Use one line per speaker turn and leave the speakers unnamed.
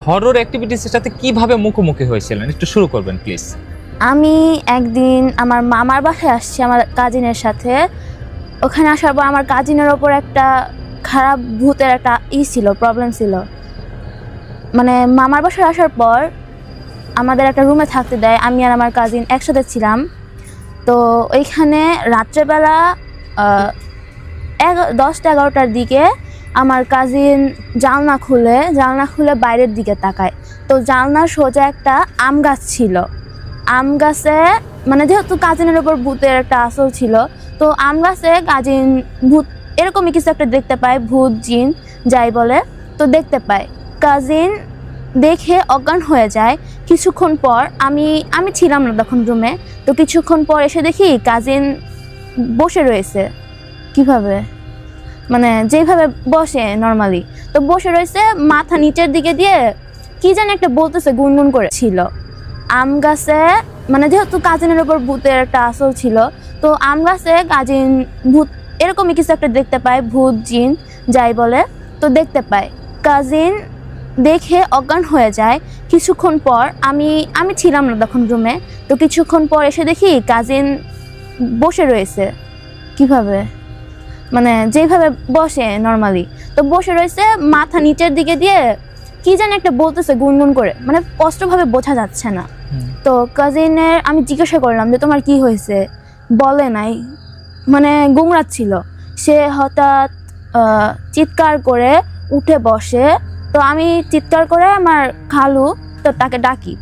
Horror অ্যাক্টিভিটিসের সাথে কিভাবে মুখোমুখি হয়েছিলেন একটু শুরু করবেন প্লিজ।
আমি একদিন আমার মামার বাসায় আসছি আমার কাজিনের সাথে। ওখানে আসার পর আমার কাজিনের ওপর একটা খারাপ ভূতের একটা ছিল, প্রবলেম ছিল। মানে মামার বাসায় আসার পর আমাদের একটা রুমে থাকতে দেয়, আমি আর আমার কাজিন একসাথে ছিলাম। তো ওইখানে রাত্রেবেলা 10টা-11টার দিকে আমার কাজিন জানলা খুলে বাইরের দিকে তাকায়। তো জানলার সোজা একটা আম গাছ ছিল। আম গাছে মানে যেহেতু কাজিনের ওপর ভূতের একটা আসল ছিল, তো আম গাছে কাজিন ভূত এরকমই কিছু একটা দেখতে পায়, ভূত জিন যাই বলে। তো দেখতে পায়, কাজিন দেখে অজ্ঞান হয়ে যায়। কিছুক্ষণ পর আমি ছিলাম না তখন রুমে। তো কিছুক্ষণ পর এসে দেখি কাজিন বসে রয়েছে। কিভাবে মানে যেভাবে বসে নর্মালি, তো বসে রয়েছে মাথা নিচের দিকে দিয়ে কি যেন একটা বলতেছে, গুনগুন করে ছিল। আম গাছে মানে যেহেতু কাজিনের ওপর ভূতের একটা আসল ছিল, তো আম গাছে কাজিন ভূত এরকমই কিছু একটা দেখতে পায়, ভূত জিন যাই বলে। তো দেখতে পায়, কাজিন দেখে অজ্ঞান হয়ে যায়। কিছুক্ষণ পর আমি ছিলাম না তখন রুমে। তো কিছুক্ষণ পর এসে দেখি কাজিন বসে রয়েছে। কিভাবে মানে যেভাবে বসে নর্মালি, তো বসে রয়েছে মাথা নিচের দিকে দিয়ে কি যেন একটা বলতেছে গুনগুন করে, মানে স্পষ্টভাবে বোঝা যাচ্ছে না। তো কাজিনের আমি জিজ্ঞাসা করলাম যে তোমার কি হয়েছে, বলে নাই, মানে গুমরাচ্ছিল। সে হঠাৎ চিৎকার করে উঠে বসে। তো আমি চিৎকার করে আমার খালু তো তাকে ডাকি,